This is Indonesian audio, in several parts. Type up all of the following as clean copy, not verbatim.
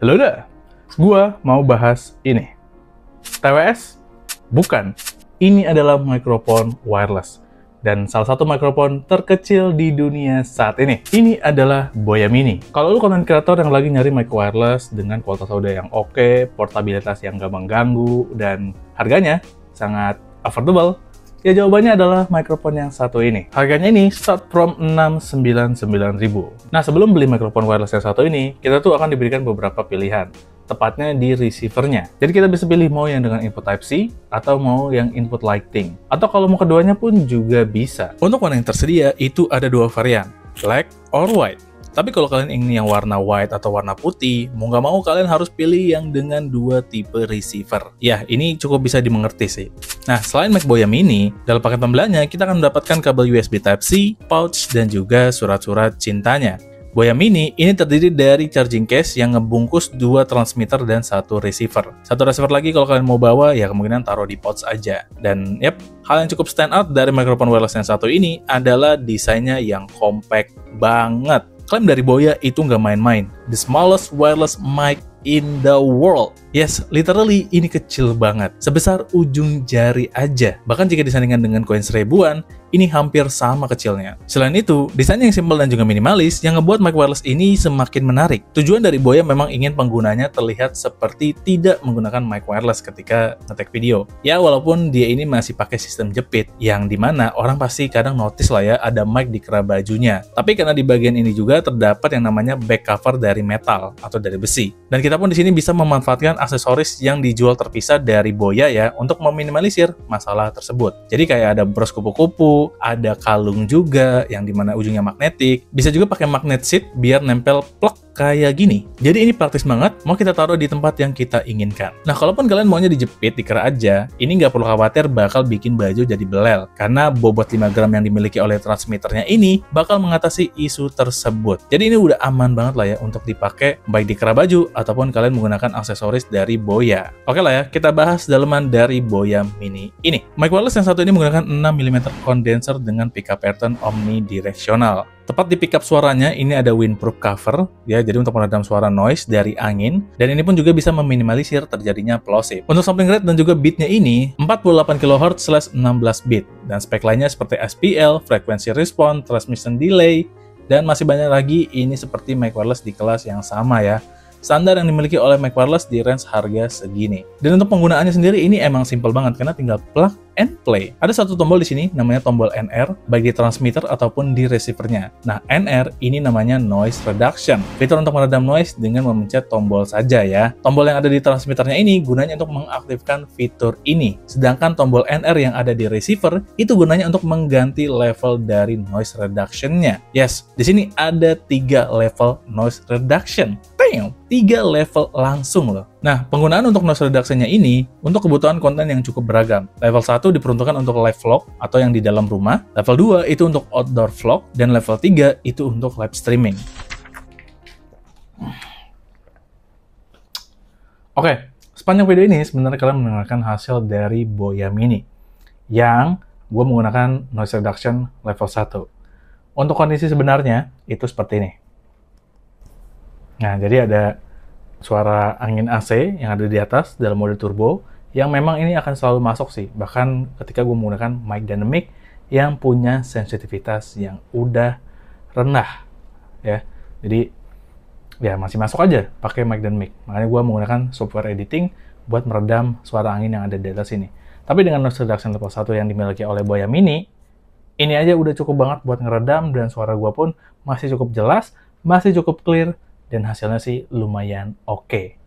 Halo dah, gua mau bahas ini. TWS? Bukan. Ini adalah mikrofon wireless. Dan salah satu mikrofon terkecil di dunia saat ini. Ini adalah Boya Mini. Kalau lu konten kreator yang lagi nyari mic wireless dengan kualitas audio yang oke, portabilitas yang gak mengganggu, dan harganya sangat affordable, ya jawabannya adalah mikrofon yang satu ini. Harganya ini start from 699.000. Nah, sebelum beli mikrofon wireless yang satu ini, kita tuh akan diberikan beberapa pilihan, tepatnya di receivernya. Jadi kita bisa pilih mau yang dengan input Type-C atau mau yang input Lightning. Atau kalau mau keduanya pun juga bisa. Untuk warna yang tersedia itu ada dua varian, black or white. Tapi kalau kalian ingin yang warna white atau warna putih, mau nggak mau kalian harus pilih yang dengan dua tipe receiver. Ya, ini cukup bisa dimengerti sih. Nah, selain Mac Boya Mini, dalam paket pembeliannya kita akan mendapatkan kabel USB Type-C, pouch, dan juga surat-surat cintanya. Boya Mini ini terdiri dari charging case yang ngebungkus dua transmitter dan satu receiver. Satu receiver lagi kalau kalian mau bawa, ya kemungkinan taruh di pouch aja. Dan yep, hal yang cukup stand out dari mikrofon wireless yang satu ini adalah desainnya yang compact banget. Klaim dari Boya itu nggak main-main. The smallest wireless mic in the world. Yes, literally ini kecil banget. Sebesar ujung jari aja. Bahkan jika disandingkan dengan koin seribuan, ini hampir sama kecilnya. Selain itu, desainnya yang simpel dan juga minimalis yang ngebuat mic wireless ini semakin menarik. Tujuan dari Boya memang ingin penggunanya terlihat seperti tidak menggunakan mic wireless ketika ngetek video. Ya, walaupun dia ini masih pakai sistem jepit, yang dimana orang pasti kadang notice lah ya ada mic di kerah bajunya. Tapi karena di bagian ini juga terdapat yang namanya back cover dari metal atau dari besi. Dan kita pun di sini bisa memanfaatkan aksesoris yang dijual terpisah dari Boya ya untuk meminimalisir masalah tersebut. Jadi kayak ada bros kupu-kupu, ada kalung juga yang dimana ujungnya magnetik. Bisa juga pakai magnet sheet biar nempel plug kayak gini. Jadi ini praktis banget, mau kita taruh di tempat yang kita inginkan. Nah, kalaupun kalian maunya dijepit di kerah aja, ini nggak perlu khawatir bakal bikin baju jadi belel. Karena bobot 5 gram yang dimiliki oleh transmitternya ini bakal mengatasi isu tersebut. Jadi ini udah aman banget lah ya untuk dipakai baik di kerah baju ataupun kalian menggunakan aksesoris dari Boya. Oke lah ya, kita bahas daleman dari Boya Mini ini. Mic wireless yang satu ini menggunakan 6 mm condenser dengan pickup pattern omnidirectional. Tepat di pickup suaranya, ini ada windproof cover, ya, jadi untuk meredam suara noise dari angin, dan ini pun juga bisa meminimalisir terjadinya plosive. Untuk sampling rate dan juga beatnya ini, 48 kHz/16 bit, dan spek lainnya seperti SPL, frequency response, transmission delay, dan masih banyak lagi. Ini seperti mic wireless di kelas yang sama ya. Standar yang dimiliki oleh mic wireless di range harga segini. Dan untuk penggunaannya sendiri ini emang simple banget karena tinggal plug and play. Ada satu tombol di sini namanya tombol NR, baik di transmitter ataupun di receivernya. Nah, NR ini namanya noise reduction. Fitur untuk meredam noise dengan memencet tombol saja ya. Tombol yang ada di transmitternya ini gunanya untuk mengaktifkan fitur ini. Sedangkan tombol NR yang ada di receiver itu gunanya untuk mengganti level dari noise reduction-nya. Yes, di sini ada 3 level noise reduction. Damn, 3 level langsung loh. Nah, penggunaan untuk noise reduction-nya ini untuk kebutuhan konten yang cukup beragam. Level 1 diperuntukkan untuk live vlog atau yang di dalam rumah. Level 2 itu untuk outdoor vlog. Dan level 3 itu untuk live streaming. Oke, sepanjang video ini sebenarnya kalian mendengarkan hasil dari Boya Mini yang gue menggunakan noise reduction level 1. Untuk kondisi sebenarnya itu seperti ini. Nah, jadi ada suara angin AC yang ada di atas dalam mode turbo, yang memang ini akan selalu masuk sih, bahkan ketika gue menggunakan mic dynamic yang punya sensitivitas yang udah rendah ya. Jadi ya masih masuk aja pakai mic dynamic. Makanya gue menggunakan software editing buat meredam suara angin yang ada di atas ini. Tapi dengan noise reduction level 1 yang dimiliki oleh Boya Mini, ini aja udah cukup banget buat ngeredam, dan suara gue pun masih cukup jelas, masih cukup clear, dan hasilnya sih lumayan oke.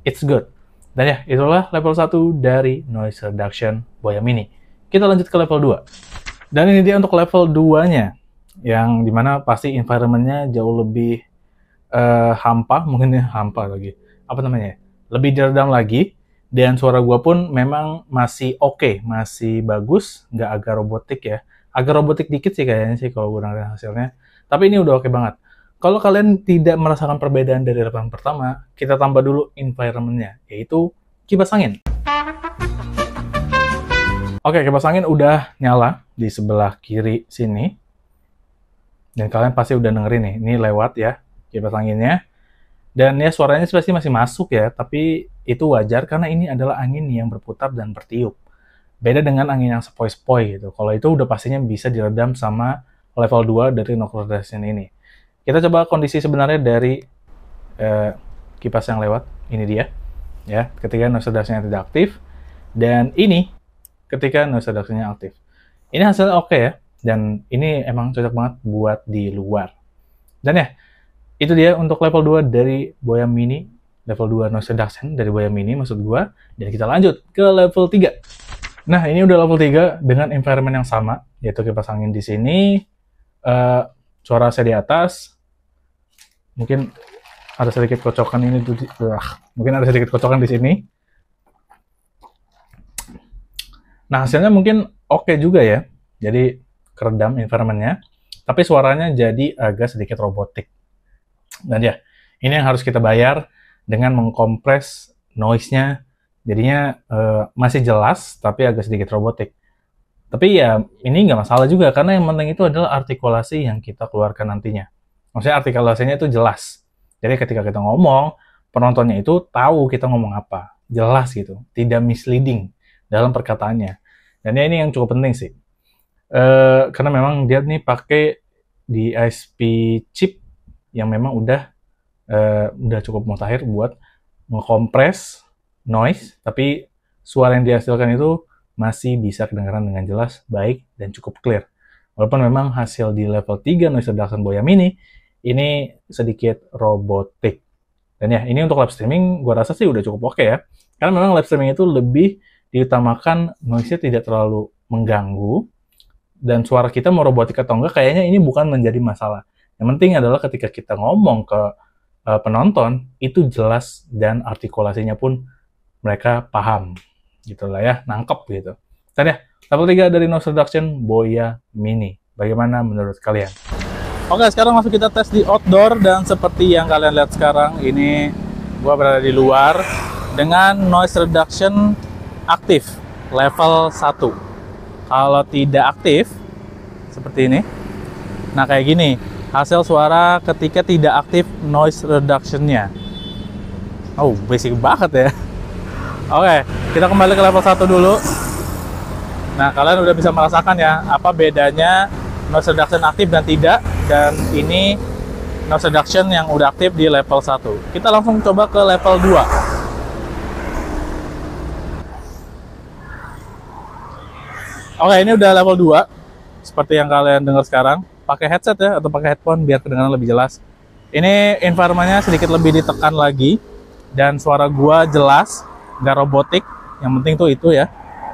It's good. Dan ya, itulah level 1 dari noise reduction Boya Mini. Kita lanjut ke level 2. Dan ini dia untuk level 2-nya, yang dimana pasti environment-nya jauh lebih hampa, mungkin ya hampa lagi. Apa namanya? Lebih diredam lagi, dan suara gua pun memang masih oke, masih bagus, nggak agak robotik ya. Agak robotik dikit sih kayaknya sih kalau gue dengerin hasilnya. Tapi ini udah oke banget. Kalau kalian tidak merasakan perbedaan dari rekaman pertama, kita tambah dulu environment-nya, yaitu kipas angin. Oke, kipas angin udah nyala di sebelah kiri sini. Dan kalian pasti udah dengerin nih, ini lewat ya kipas anginnya. Dan ya suaranya pasti masih masuk ya, tapi itu wajar karena ini adalah angin yang berputar dan bertiup. Beda dengan angin yang sepoi-sepoi gitu. Kalau itu udah pastinya bisa diredam sama level 2 dari noise reduction ini. Kita coba kondisi sebenarnya dari kipas yang lewat. Ini dia. Ya, ketika noise reduction-nya tidak aktif. Dan ini ketika noise reduction-nya aktif. Ini hasilnya oke ya. Dan ini emang cocok banget buat di luar. Dan ya, itu dia untuk level 2 dari Boya Mini. Level 2 noise reduction dari Boya Mini maksud gua. Dan kita lanjut ke level 3. Nah, ini udah level 3 dengan environment yang sama, yaitu kipas angin di sini, suara saya di atas, mungkin ada sedikit kocokan ini tuh, mungkin ada sedikit kocokan di sini. Nah, hasilnya mungkin oke juga ya, jadi keredam environment-nya, tapi suaranya jadi agak sedikit robotik. Dan ya, ini yang harus kita bayar dengan mengkompres noise-nya. Jadinya masih jelas, tapi agak sedikit robotik. Tapi ya, ini nggak masalah juga, karena yang penting itu adalah artikulasi yang kita keluarkan nantinya. Maksudnya artikulasinya itu jelas. Jadi ketika kita ngomong, penontonnya itu tahu kita ngomong apa. Jelas gitu, tidak misleading dalam perkataannya. Dan ya ini yang cukup penting sih. Karena memang dia nih pakai DSP chip yang memang udah cukup mutakhir buat ngekompres noise, tapi suara yang dihasilkan itu masih bisa kedengaran dengan jelas, baik, dan cukup clear. Walaupun memang hasil di level 3 noise reduction Boya Mini ini sedikit robotik. Dan ya, ini untuk live streaming gue rasa sih udah cukup oke ya. Karena memang live streaming itu lebih diutamakan noise-nya tidak terlalu mengganggu, dan suara kita mau robotik atau enggak kayaknya ini bukan menjadi masalah. Yang penting adalah ketika kita ngomong ke penonton, itu jelas dan artikulasinya pun mereka paham, gitu lah ya, nangkep gitu. Dan ya, level 3 dari noise reduction Boya Mini. Bagaimana menurut kalian? Oke, sekarang masuk kita tes di outdoor, dan seperti yang kalian lihat sekarang, ini gua berada di luar dengan noise reduction aktif, level 1. Kalau tidak aktif, seperti ini. Nah, kayak gini, hasil suara ketika tidak aktif noise reduction-nya. Oh, basic banget ya. Oke, kita kembali ke level 1 dulu. Nah, kalian udah bisa merasakan ya, apa bedanya noise reduction aktif dan tidak, dan ini noise reduction yang udah aktif di level 1. Kita langsung coba ke level 2. Oke, ini udah level 2. Seperti yang kalian dengar sekarang. Pakai headset ya, atau pakai headphone biar kedengaran lebih jelas. Ini environment-nya sedikit lebih ditekan lagi, dan suara gua jelas, nggak robotik, yang penting tuh itu ya.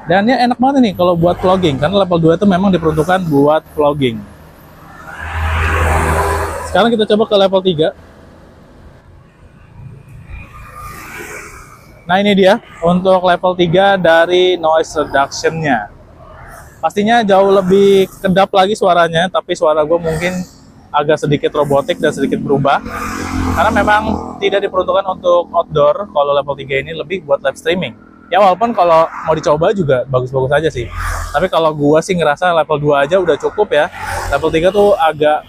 Dan ya enak banget nih kalau buat vlogging, karena level 2 itu memang diperuntukkan buat vlogging. Sekarang kita coba ke level 3. Nah, ini dia untuk level 3 dari noise reduction-nya. Pastinya jauh lebih kedap lagi suaranya, tapi suara gue mungkin agak sedikit robotik dan sedikit berubah. Karena memang tidak diperuntukkan untuk outdoor, kalau level 3 ini lebih buat live streaming. Ya walaupun kalau mau dicoba juga bagus-bagus aja sih. Tapi kalau gue sih ngerasa level 2 aja udah cukup ya. Level 3 tuh agak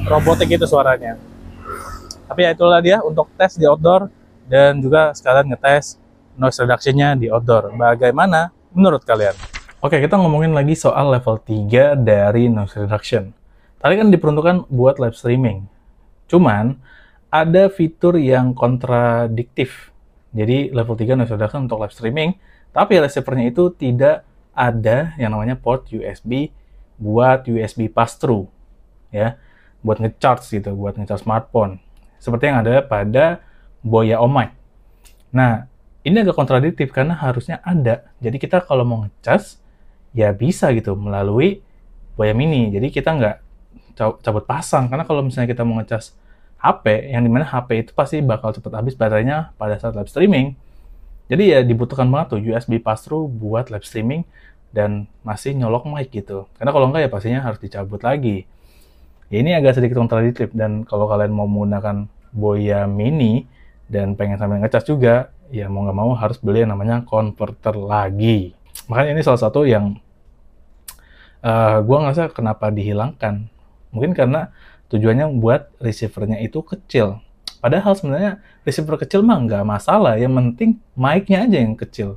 robotik itu suaranya. Tapi ya itulah dia untuk tes di outdoor, dan juga sekalian ngetes noise reduction-nya di outdoor. Bagaimana menurut kalian? Oke, kita ngomongin lagi soal level 3 dari noise reduction. Tadi kan diperuntukkan buat live streaming. Cuman, ada fitur yang kontradiktif. Jadi, level 3 noise reduction untuk live streaming, tapi receiver-nya itu tidak ada yang namanya port USB buat USB pass-through. Ya, buat nge-charge gitu, buat nge-charge smartphone. Seperti yang ada pada Boya Omic. Nah, ini agak kontradiktif karena harusnya ada. Jadi, kita kalau mau nge-charge, ya bisa gitu melalui Boya Mini. Jadi kita nggak cabut pasang, karena kalau misalnya kita mau ngecas HP, yang dimana HP itu pasti bakal cepet habis baterainya pada saat live streaming. Jadi ya dibutuhkan banget tuh USB pass-through buat live streaming dan masih nyolok mic gitu. Karena kalau nggak ya pastinya harus dicabut lagi. Ya, ini agak sedikit kontradiktif, dan kalau kalian mau menggunakan Boya Mini dan pengen sambil ngecas juga, ya mau nggak mau harus beli yang namanya converter lagi. Makanya ini salah satu yang gue ngerasa kenapa dihilangkan. Mungkin karena tujuannya buat receiver-nya itu kecil. Padahal sebenarnya receiver kecil mah nggak masalah, yang penting mic-nya aja yang kecil.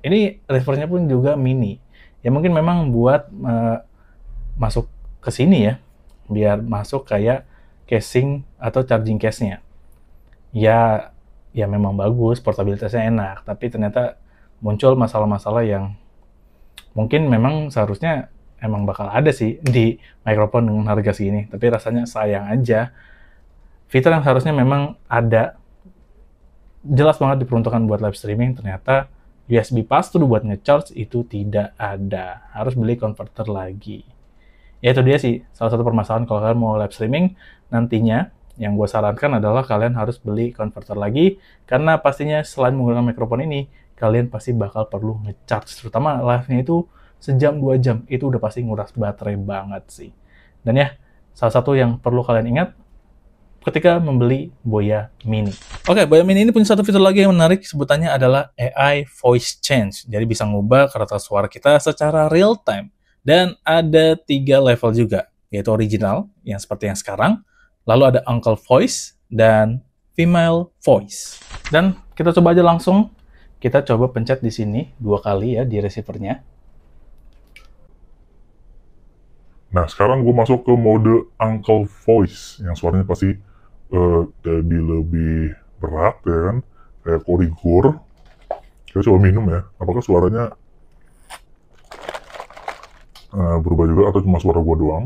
Ini receivernya pun juga mini. Ya mungkin memang buat masuk ke sini ya, biar masuk kayak casing atau charging case-nya. Ya memang bagus, portabilitasnya enak, tapi ternyata muncul masalah-masalah yang mungkin memang seharusnya emang bakal ada sih di microphone dengan harga segini, tapi rasanya sayang aja. Fitur yang seharusnya memang ada, jelas banget diperuntukkan buat live streaming, ternyata USB pass-through buat nge-charge itu tidak ada. Harus beli converter lagi. Ya itu dia sih, salah satu permasalahan kalau kalian mau live streaming nantinya, yang gue sarankan adalah kalian harus beli converter lagi, karena pastinya selain menggunakan mikrofon ini, kalian pasti bakal perlu nge-charge, terutama live-nya itu sejam 2 jam, itu udah pasti nguras baterai banget sih. Dan ya, salah satu yang perlu kalian ingat ketika membeli Boya Mini. Oke, Boya Mini ini punya satu fitur lagi yang menarik, sebutannya adalah AI Voice Change. Jadi bisa ngubah karakter suara kita secara real time. Dan ada 3 level juga, yaitu original, yang seperti yang sekarang, lalu ada Uncle Voice, dan Female Voice. Dan kita coba aja langsung, kita coba pencet di sini 2 kali ya di receivernya. Nah, sekarang gue masuk ke mode Uncle Voice, yang suaranya pasti jadi lebih berat, ya kan? Kayak korigur. Kita coba minum ya, apakah suaranya berubah juga atau cuma suara gue doang?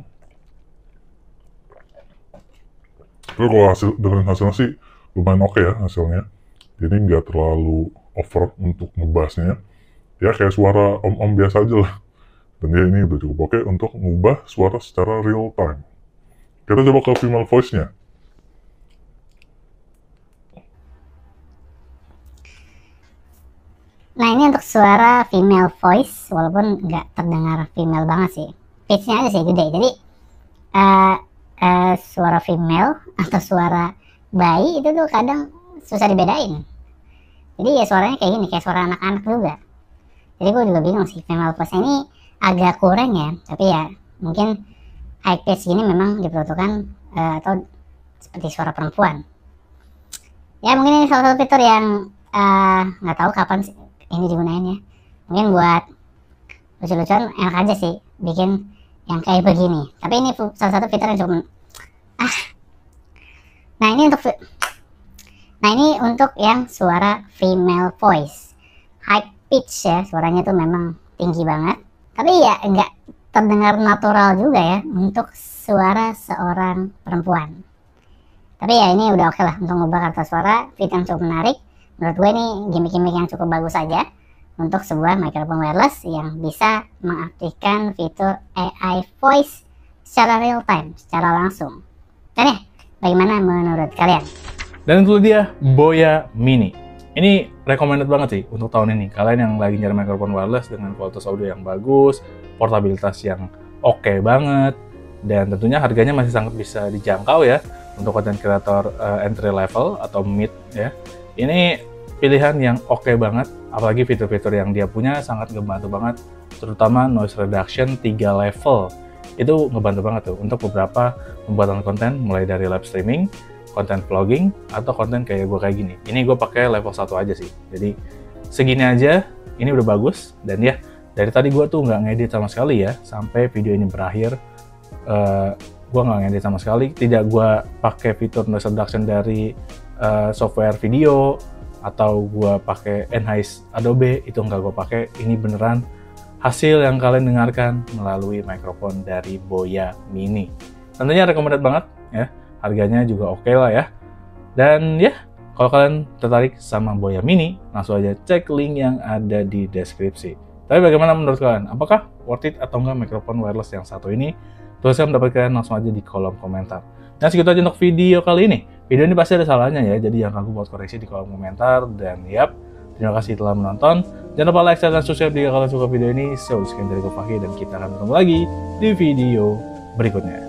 Tapi kalau dengan hasilnya sih lumayan oke ya hasilnya. Jadi nggak terlalu over untuk ngebassnya. Ya kayak suara om-om biasa aja lah. Dan dia ini udah cukup oke untuk ngubah suara secara real time. Kita coba ke female voice-nya. Nah ini untuk suara female voice, walaupun nggak terdengar female banget sih. Pitch-nya aja sih gede, jadi suara female atau suara bayi itu tuh kadang susah dibedain. Jadi ya suaranya kayak gini, kayak suara anak-anak juga. Jadi gue juga bingung sih, female voice ini agak kurang ya, tapi ya mungkin high pitch gini memang diperuntukkan atau seperti suara perempuan. Ya mungkin ini salah satu fitur yang nggak tahu kapan ini digunain ya. Mungkin buat lucu-lucuan enak aja sih bikin yang kayak begini. Tapi ini salah satu fitur yang cukup Nah ini untuk yang suara female voice, high pitch ya, suaranya tuh memang tinggi banget. Tapi ya nggak terdengar natural juga ya untuk suara seorang perempuan. Tapi ya ini udah oke lah untuk ngubah karakter suara, fitur yang cukup menarik. Menurut gue ini gimmick-gimmick yang cukup bagus aja untuk sebuah microphone wireless yang bisa mengaktifkan fitur AI voice secara real time, secara langsung. Dan ya, bagaimana menurut kalian? Dan itu dia Boya Mini. Ini recommended banget sih untuk tahun ini. Kalian yang lagi nyari microphone wireless dengan kualitas audio yang bagus, portabilitas yang oke banget, dan tentunya harganya masih sangat bisa dijangkau ya untuk content creator entry level atau mid ya. Ini pilihan yang oke banget, apalagi fitur-fitur yang dia punya sangat ngebantu banget, terutama noise reduction 3 level. Itu ngebantu banget tuh untuk beberapa pembuatan konten, mulai dari live streaming, konten vlogging, atau konten kayak gue kayak gini. Ini gue pakai level 1 aja sih, jadi segini aja, ini udah bagus. Dan ya, dari tadi gue tuh nggak ngedit sama sekali ya, sampai video ini berakhir, gue nggak ngedit sama sekali, tidak gue pakai fitur noise reduction dari software video, atau gue pakai Enhance Adobe, itu nggak gue pakai. Ini beneran hasil yang kalian dengarkan melalui mikrofon dari Boya Mini. Tentunya recommended banget ya, harganya juga oke lah ya. Dan ya, kalau kalian tertarik sama Boya Mini, langsung aja cek link yang ada di deskripsi. Tapi bagaimana menurut kalian? Apakah worth it atau enggak mikrofon wireless yang satu ini? Tuliskan pendapat kalian langsung aja di kolom komentar. Nah segitu aja untuk video kali ini. Video ini pasti ada salahnya ya, jadi jangan ragu buat koreksi di kolom komentar. Dan yap, terima kasih telah menonton. Jangan lupa like, share, dan subscribe jika kalian suka video ini. Sekian dari gue Fakih, dan kita akan ketemu lagi di video berikutnya.